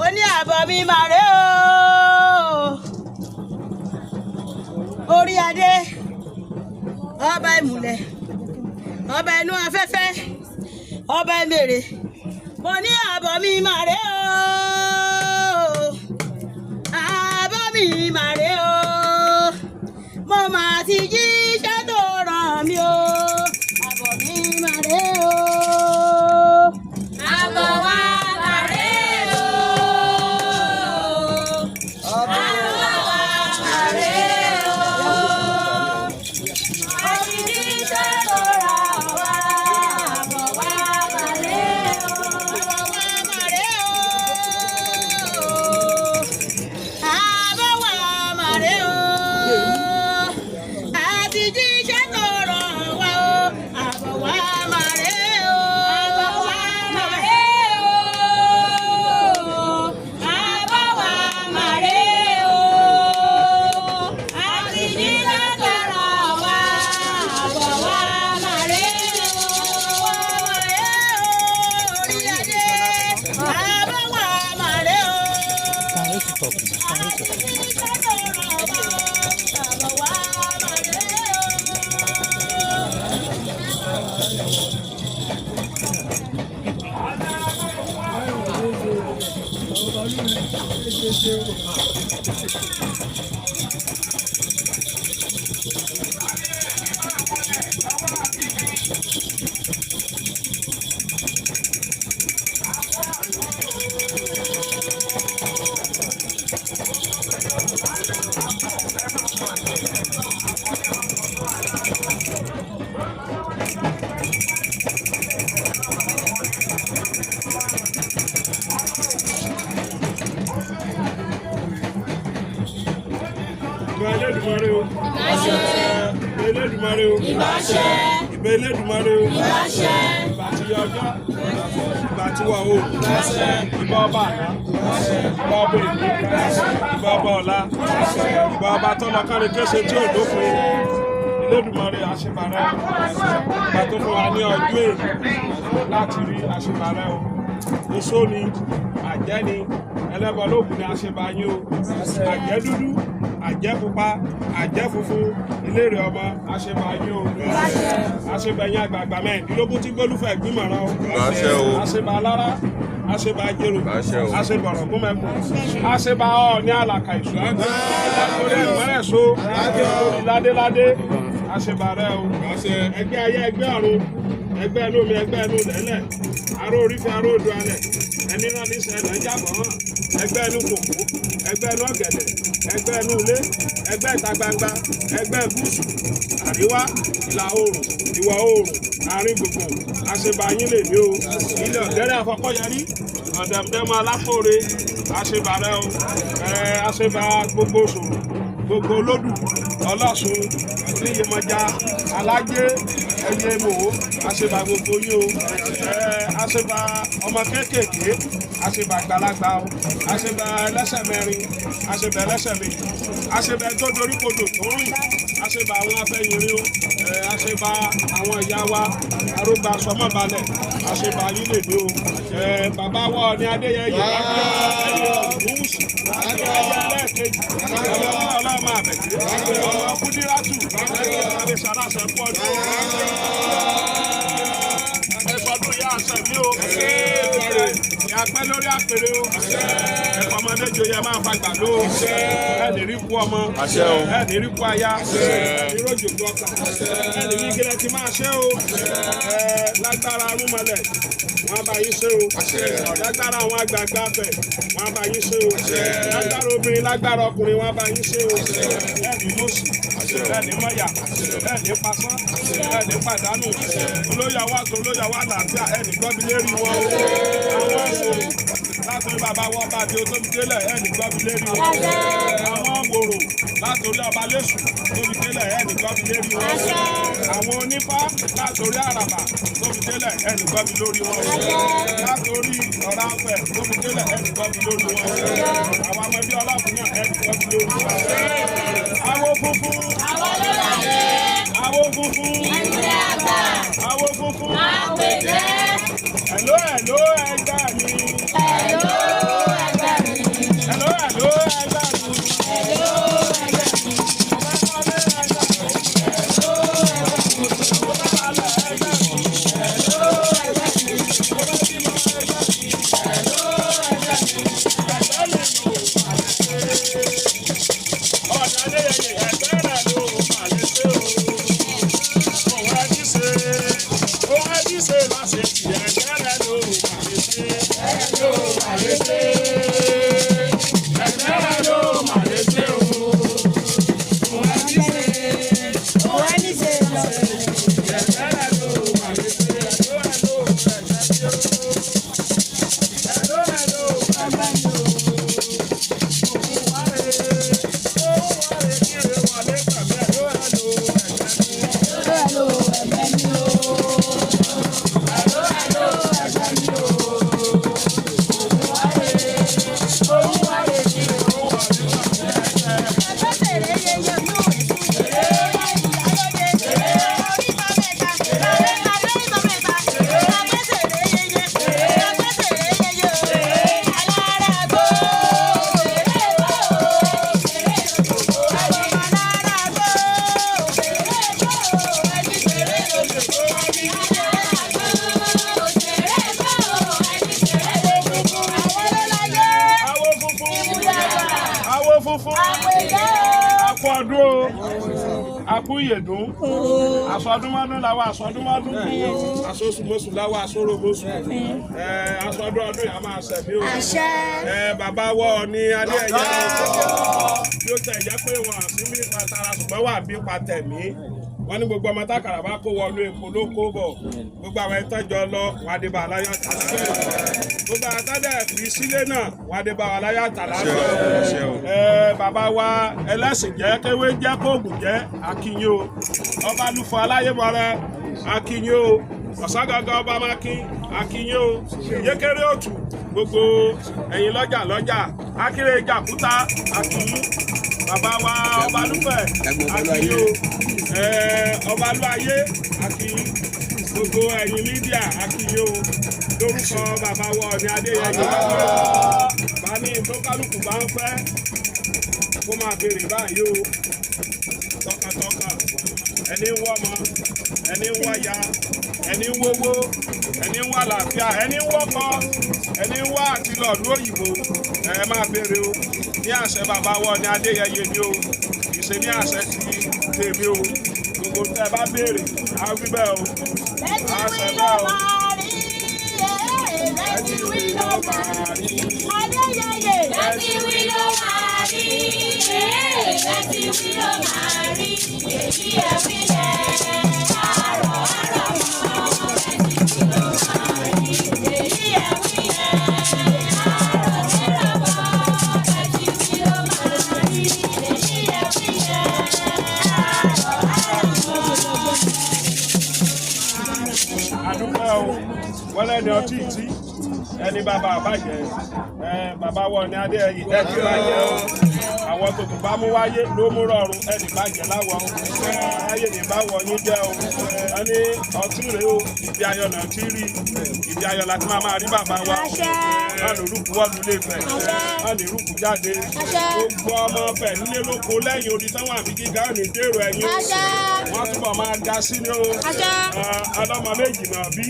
ó ní àbọ̀ mi màrè o orí adé ọba ìmùlẹ̀ ọba inú afẹ́fẹ́ ọba ìmèrè mo ní àbọ̀ mi màrè o àbọ̀ mi màrè o mo máa ti jíṣẹ́ tó ràn mí o àbọ̀ mi màrè o àbọ̀ wa màrè o àbọ̀ wa màrè o mo ti jíṣẹ́ tó ràn wá àbọ̀ wa màrè o àbọ̀ wa màrè o àbọ̀ wa màrè o. Elédùmarè o ìbáṣẹ ìbà Elédùmarè o ìbáṣẹ ìbà tí ọjọ́ ìbà tí wà o ìbà ọba àná ìbà ọba èdè ìbà ọba ọ̀la ìbà ọba tọ́lọ kárí kéṣe tí ò dópin Elédùmarè àṣebarẹ́ ìbà tó fún wa ní ọjọ́ èyí láti rí àṣebarẹ́ o oṣó ni àjẹ́ ni ẹlẹ́bọ lóògùn ni àṣebayín o àjẹ́ dúdú àjẹ́ pupa àjẹ́ funfun ìlérè ọmọ àṣebayín o àṣebẹ̀yìn àgbààgbà mẹ́ẹ̀ẹ́dínlógún tí gbólúfẹ̀ gbìmọ̀ràn o àṣebà alára àṣebà jèrò àṣebà ọ̀rọ̀gún mẹ́kù àṣebà ọ̀ ní àlàkà ìṣù àkórí ẹ̀mọ́rẹ̀ so ládéládé àṣebà rẹ o ẹgbẹ́ ayé ẹgbẹ́ ọ̀run ẹgbẹ́ inú mi ẹgbẹ́ inú lẹ́lẹ̀ aró orí fi aró odò alẹ̀ ẹni náà ní sẹ́lẹ̀ jábọ̀ hàn ẹgbẹ́ inú kòkó ẹgbẹ́ inú ọ̀gẹ̀dẹ̀ ẹgbẹ́ inú ilé ẹgbẹ́ ìta gbangba ẹgbẹ́ gúúsù àríwá ìlà oòrùn ìwọ̀ oòrùn àárín gbùngbùn àṣebàyín lè ní o ilé ọ̀gẹ́rẹ́ àfọkọ́yẹrí ọ̀dẹ̀mdẹ́mọ alákòore àṣebàrẹ́ o àṣebà gbogbo ṣòro gbogbo olódù ọlọ́sùn níyemọja alájẹ ẹyẹ mòó àṣebà gbogbo yín o àṣebà ọmọ kéékèèké àṣebà àgbàlagbà o àṣebà ẹlẹ́sẹ̀ mẹ́rin àṣebà ẹlẹ́sẹ̀ méjì àṣebà tó dorí kodò tó rìn àṣebà àwọn afẹ́yìnrín o àṣebà àwọn ìyá wa arógbá sọmọbalẹ̀ àṣebà yín lè dé o bàbá wa ní adéyẹyẹ gúúsù adéyẹyẹ ẹlẹ́ẹ̀kejì ọlọ́mọ àbẹ̀tẹ̀ ọmọ kúdírátù àbẹ̀sàràṣẹ pọ̀jù ẹ̀fọ́dún yá àṣẹ mi o ìyàpẹ́ lórí àpèrè o ẹ̀fọ́ ọmọdé joyè máa fa gbàdó o ẹ̀ẹ́dì rí kú ọmọ ẹ̀ẹ́dì rí kú aya ẹ̀ẹ́dì rójò gbọ́kà ẹ̀ẹ́dì rí gílẹ̀ tí máa ṣe o lágbára arúmọlẹ̀ wọ́n bá yín ṣe o lágbára àwọn àgbààgbà bẹ̀ wọ́n bá yín ṣe o lágbára obìnrin lágbára ọkùnrin wọ́n bá yín ṣe o ẹ̀ẹ́dì mọ́sù ẹ̀ẹ́dì mọ́yà ẹ̀ẹ́dì pasán ẹ̀ẹ́dì pàdánù olóyàwó àti olóyàwó àlàáfíà ẹ̀ẹ́dì gbọ́bílérí wọn o àwọn ṣòro látòrí bàbá wọn bá di otóbi délẹ̀ ẹ̀ẹ́dì gbọ́bílérí wọn àwọn wòrò látòrí ọba lẹ́sù tóbi délẹ̀ ẹ̀ẹ́dì gbọ́bílérí wọn àwọn onífá látòrí àràbà tóbi délẹ̀ ẹ̀ẹ́dì gbọ́bí lórí wọn látòrí ọ̀rá ọ̀fẹ́ tóbi délẹ̀ ẹ̀ẹ́dì gbọ́bí lórí wọn àwọn ọmọdé ọlọ́ọ̀fún náà ẹ̀ẹ́dì gbọ́bí lórí wọn. Awo funfun awo funfun awo funfun hello ẹgbẹ́ mi. màlété. Ẹgbẹ́ rẹ̀ ló màlété o. Akúyèdún asọdúnmọ́dún làwọn asọdúnmọ́dún asosùmọ́sù làwọn asóròmọ́sù asọdún ọdún yà máa ṣẹ̀mí o bàbá wọ ní Adéyẹyè bí ó tẹ̀ jẹ́ pé wọ́n àti bí patara ṣùgbọ́n wà bí patẹ̀mí wọ́n ní gbogbo ọmọ tákàrà bá kó wọnú epo ló kó bọ̀ gbogbo àwọn ìtọ́jọ lọ wọn adébá aláyọ̀ tàlàfẹ́ gbogbo àtàdẹ̀ fi sílé náà wọn adébá aláyọ̀ tàlàfẹ́ bàbá wa ẹlẹ́sìn jẹ́ kéwé jẹ́ kóògùn jẹ́ akínyìn o ọba lúfọ aláyébọrẹ akínyìn o ọ̀ságangan ọba mákín akínyìn o yékéré òtù gbogbo ẹ̀yìn lọ́jà akéré jàkúta akínyìn bàbá wa ọba lúfẹ̀ akínyìn o ọbalúayé akínyìn gbogbo ẹ̀yin mídíà akínyìn o lórúkọ bàbá wa Ọọ̀ni Adéyẹyè bá ní tó kálukú bá ń fẹ́ kó máa béèrè báyìí o tọkàntọkàn ẹni ń wọ́mọ ẹni ń wáya ẹni ń wówó ẹni ń wá àlàáfíà ẹni ń wọ́kọ ẹni ń wá àtìlọ́ọ̀lù òyìnbó ẹ máa béèrè o ní àṣẹ bàbá wa Ọọ̀ni Adéyẹyè ni o ìṣe ní àṣẹ ti tèmi o gbogbo tẹ bá béèrè á wí bẹ́ẹ̀ o àṣẹ bẹ́ẹ̀ o. Láti wí ló máa rí. Adéyẹyè. Láti wí ló máa rí. Láti wí ló máa rí. Èyí ẹ wí yẹ. Àrọ̀ àrọ̀ mọ́. Láti wí ló máa rí. Èyí ẹ wí yẹ. Àrọ̀ àrọ̀ mọ́. Láti wí ló máa rí. Èyí ẹ wí yẹ. Àrọ̀ àrọ̀ mọ́. Àdúpẹ́ o wọ́n lẹ́ni ọtí ìtí ẹni bàbá àbájẹ́ bàbá wa Ọọ̀ni Adéyẹyè ẹ̀kí bàjẹ́ o àwọn tòkù bá mú wáyé ló mú rọrùn ẹnì bàjẹ́ láwọ̀ ayé ní bá wọ̀ yín jẹ́ o ẹni ọtí rèé o ìdí ayọ̀ náà ti rí ìdí ayọ̀ láti máa rí bàbá wa wọn ní rúkú wọ́ọ̀lù lè fẹ̀ wọn ní rúkú jáde gbogbo ọmọ fẹ̀ nílé lóko lẹ́yìn odi táwọn àbí gíga ò ní dèrò ẹ̀yìn wọ́n túbọ̀ máa ga sí ní o ọlọ́mọ méjì náà bí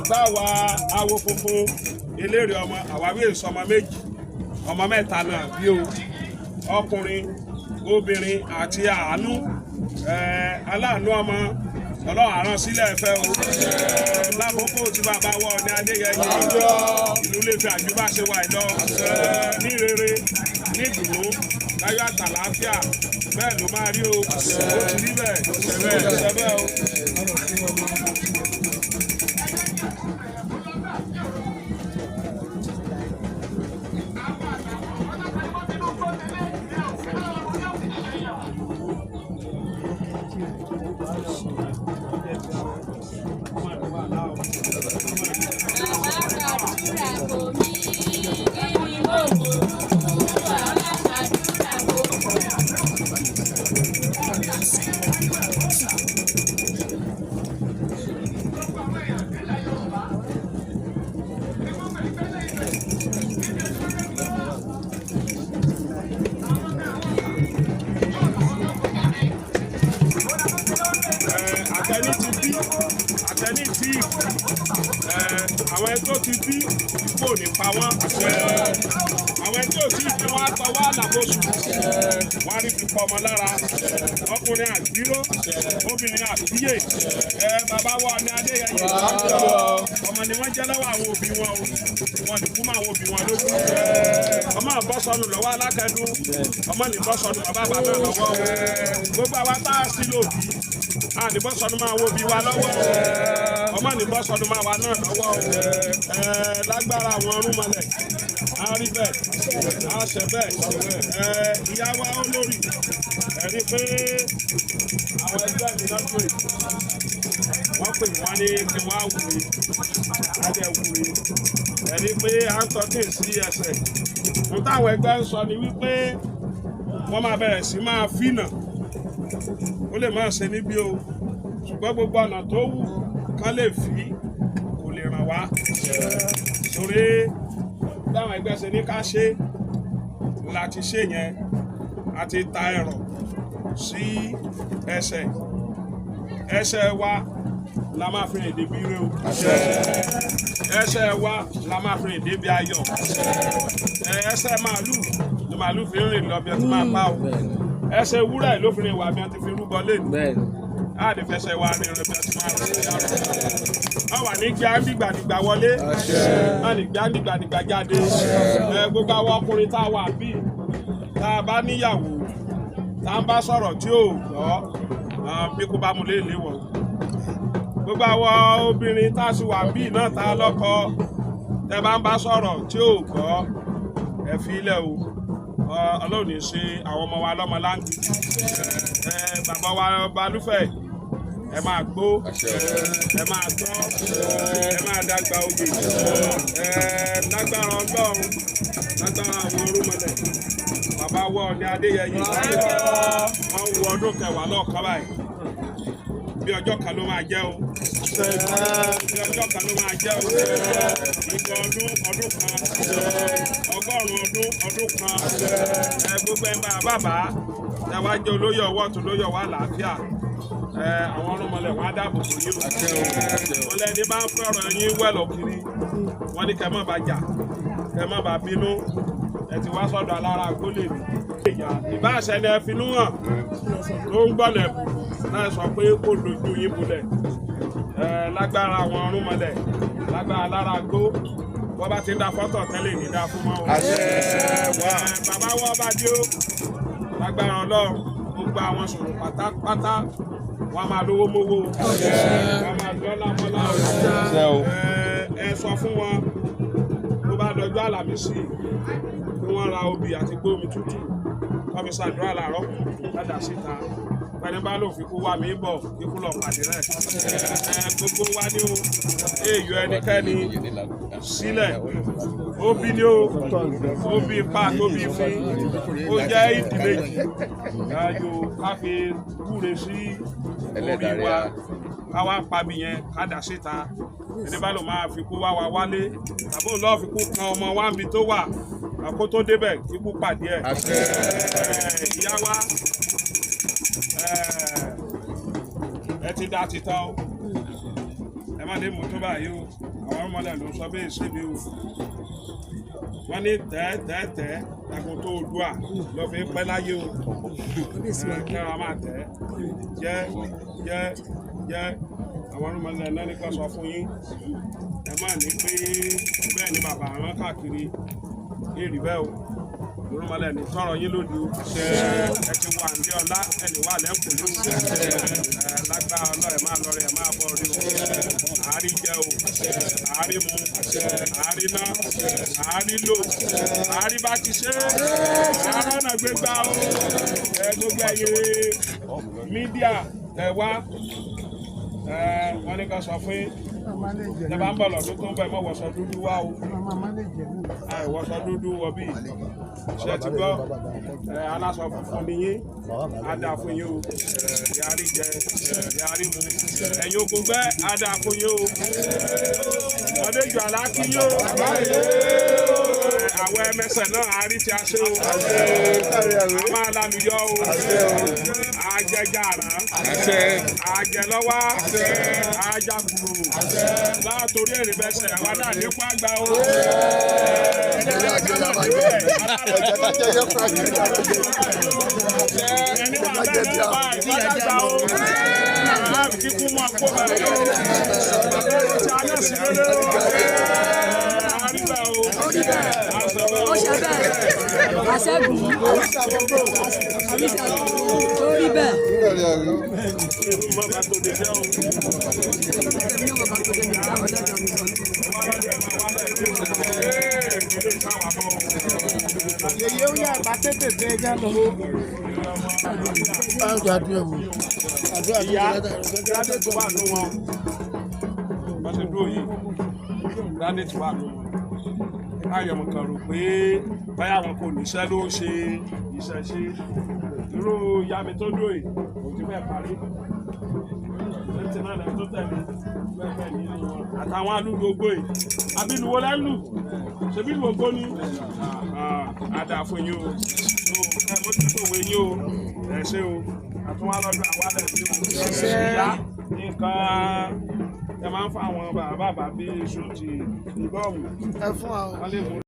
báwa awo funfun eléré ọmọ àwáwí èso ọmọ méjì ọmọ mẹ́ta náà bí o ọkùnrin obìnrin àti àánú aláàánú ọmọ ọlọ́run àrán sílẹ̀ ẹ̀fẹ́ o lákòókò tí bàbá wa Ọọ̀ni Adéyẹyè ìlú lè fi àjùbá ṣe wà lọ ní rere ní ìdùnnú láyọ̀ àtàlàáfíà bẹ́ẹ̀ ló máa rí o ó ti rí bẹ́ẹ̀ ṣẹ bẹ́ẹ̀ o. ikú ò ní pa wọ́n. Àwọn ẹni tí ò tí ì bí wọ́n á tọwọ́ àlàbòsù. Wọ́n á rí fipọ̀ ọmọ lára. Ọkùnrin àgbíró, obìnrin àbíyè. Bàbá wa ní Adéyẹyè. Ọmọ ni wọ́n jẹ́ lọ́wọ́ àwọn òbí wọn o. Wọ́n ti kú mọ́ àwọn òbí wọn lójú. Ọmọ àbọ̀ sọnù lọ́wọ́ alákẹ́dùn. Ọmọ ní bọ́ sọnù bàbá bàbá lọ́wọ́. Gbogbo àwa tá a sí lòbí. A ní bọ́ sọnù máa wo òbí wa lọ́wọ́. Ọmọ ní bọ́ sọnù máa wa náà lọ́wọ́. Lágbára àwọn ọ̀rúnmọlẹ̀. A rí bẹ́ẹ̀. A ṣẹ bẹ́ẹ̀. Ìyá wa olórí. Ẹ̀rí pé àwọn ẹgbẹ́ mi náà pè. Wọ́n pè wọ́n ní kí wọ́n á wùmí. A jẹ́ wùmí. Ẹ̀rí pé à ń tọ́kì sí ẹsẹ̀. Mo táwọn ẹgbẹ́ ń sọ ni wípé wọ́n máa bẹ̀rẹ̀ sí máa fínà. Ó lè máa ṣe níbí o. Ṣùgbọ́n gbogbo ọ̀nà tó wù kán lè fi kò lè ràn wá. Torí táwọn ẹgbẹ́ ṣe ní ká ṣe láti ṣe yẹn àti ta ẹ̀rọ sí ẹsẹ̀. Ẹsẹ̀ wa la máa fi rìn débi ire o. Ẹsẹ̀ wa la máa fi rìn débi ayọ̀. Ẹsẹ̀ màálù ni màálù fi ń rìn lọ bí ẹ ti máa pa o. Ẹsẹ̀ ewúrẹ́ ló fi rìn wá bí ẹ ti fi rúbọ lẹ́nu. Á lè fẹsẹ̀ wa rìn rìn bí ẹ ti máa rìn yàrá. Wọ́n wà ní gbàǹdìgbàdìgbà wọlé. Wọ́n ní gbàǹdìgbàdìgbà jáde. Gbogbo àwọn ọkùnrin tá a wà bí tá a bá níyàwó tá a bá sọ̀rọ̀ tí ò gbọ́ bí kò bá mu léèlé wọ̀. Gbogbo àwọn obìnrin tá a sì wà bí náà tá a lọ́kọ tẹ́ bá ń bá sọ̀rọ̀ tí ò gbọ́ ẹ fi ilẹ̀ o. Ọlọ́run ní ṣe àwọn ọmọ wa lọ́mọ láǹgì. Bàbá wa Balúfẹ̀ ẹ máa gbó ẹ máa tọ́ ẹ máa dàgbà òye. Lágbára Ọlọ́run lágbára àwọn orúmọlẹ̀. Bàbá wọ ní Adéyẹyè. Wọ́n wọ ọdún kẹwàá lọ́ọ̀kan báyìí. Bí ọjọ́ kan ló máa jẹ́ o. Bí ọjọ́ kan ló máa jẹ́ o. Ìgbà ọdún kan. Ọgọ́rùn-ún ọdún kan. Gbogbo ẹ̀ ń bá bàbá. Ẹ wá jẹ́ olóyè ọwọ́ tó lóyè ọwọ́ àlàáfíà. Àwọn ọlọ́mọlẹ̀ wọn á dáàbò bò yín o. Wọ́n lẹ́ni bá ń fẹ́ràn yín wẹ̀lọ̀ kiri. Wọ́n ní kẹ́ má bàa jà, kẹ́ má bàa bínú. Ẹ ti wá sọ́dọ̀ alára gbólè mi. Ìbáṣẹ ni ẹ finú hàn tó ń gbọ́lẹ̀ náà sọ pé kó dojú yín bulẹ̀. Lágbára àwọn ọ̀rúnmọlẹ̀, lágbára alára gbó. Wọ́n bá ti ń da fọ́tò tẹ́lẹ̀ ní dá fún mọ́ o. Bàbá wọ́n bá dé o. Lágbára Ọlọ́run gbogbo àwọn sọ̀rọ̀ pátápátá wọ́n máa lówó mówó. Wọ́n máa dọ́là mọ́lá. Ẹ sọ fún wọn tó bá dọjọ́ Àlàmísì kí wọ́n ra obì àti gbómi tútù. Wọ́n fi ṣàdúrà làárọ̀ padà síta. Pẹ̀lú bá lò fi kú wá mi bọ̀ kíkú lọ pàdé rẹ̀. Gbogbo wa ní o, èèyàn ẹnikẹ́ni sílẹ̀. Obì ni o, obì pa tóbi fún, ó jẹ́ ìdí méjì. Yáyò ká fi kúre sí orí wa, ká wá pàbí yẹn ká dà síta. Ẹni bá lò máa fi kú wá wa wálé, tàbí òun lọ́ọ́ fi kú kan ọmọ wa níbi tó wà, kó tó débẹ̀ kíkú pàdé ẹ̀. Ìyá wa. Ẹ ti dá ti tán o. Ẹ má lè mú tó báyìí o. Àwọn ọmọdé ló sọ bẹ́ẹ̀ ṣe bí o. Wọ́n ní tẹ́ takun tó dùà lọ fi pẹ́ láyé o. Kí wọ́n máa tẹ́ jẹ́ àwọn ọmọdé náà ní ká sọ fún yín. Ẹ má ní pé bẹ́ẹ̀ ni bàbá àwọn káàkiri èrì bẹ́ẹ̀ o. Olúmọlẹ̀ ní tọrọ yín lódì o. Ẹ ti wà ní ọlá ẹni wà lẹ́kùn ló. Lágbára Ọlọ́run máa lọ rẹ̀ máa bọ̀ rí o. Àárí jẹ o, àárí mu, àárí ná, àárí lò, àárí bá ti ṣe. Àárọ̀ náà gbé gbá o. Gbogbo ẹ̀yin mídíà wá. Wọ́n ní ká sọ fún ẹ bá ń bọ̀ lọ́dún tó ń bọ̀ ẹ mọ̀ wọ̀ṣọ dúdú wá o. Àìwọ̀ṣọ dúdú wọ bí ṣe ti gbọ́ aláṣọ funfun ni yín á dáa fún yín o. Yàrí jẹ yàrí mu ẹ̀yin oko gbẹ́ á dáa fún yín o. Ọdẹ jù àlákí yín o. àwọn ẹmẹsẹ̀ náà àárí tí a ṣe o. A máa lálùyọ o. Àjẹjàrá. Àjẹlọ́wọ́. Àjàkùrù. Látòrí èrè bẹ́sẹ̀ àwa náà ní pàgbà o. Ẹni wà bẹ́ẹ̀ náà bá ìgbàgbà o. Kíkún mọ́ kó bẹ̀rẹ̀. Àná sí lélẹ́ o. Àríwá o. Ó ṣe bẹ́ẹ̀. Àṣẹ́gun. Torí bẹ́ẹ̀. Yeye ó yà bá tètè tẹ ẹja lọ. Ìyá gíráàdé tó wà nù wọn. Wọ́n ti dúró yìí. Gíráàdé tó wà nù wọn. Báyọ̀ mo kàn rò pé báyà wọn kò níṣẹ́ ló ṣe iṣẹ́ ṣe. Irú ìyá mi tó dúró yìí, kò ti fẹ́ parí. Lẹ́tí náà lẹ́yìn tó tẹ̀lé bẹ́ẹ̀ ní ìlú wọn. Àtàwọn alúgbogbo yìí. Abíluwo lẹ́lù. Ṣebí ìlú ògbó ni? Àdá fún yín o. Ẹ mo ti fòwe yín o. Ẹ ṣé o. Àtúnwá lọ́dún àwọn alẹ́ sí o. Ìyá nǹkan ẹ máa ń fa àwọn bàbá bí iṣu ti ìbọ̀wù. Ẹ fún wa o. Wọ́n lè mú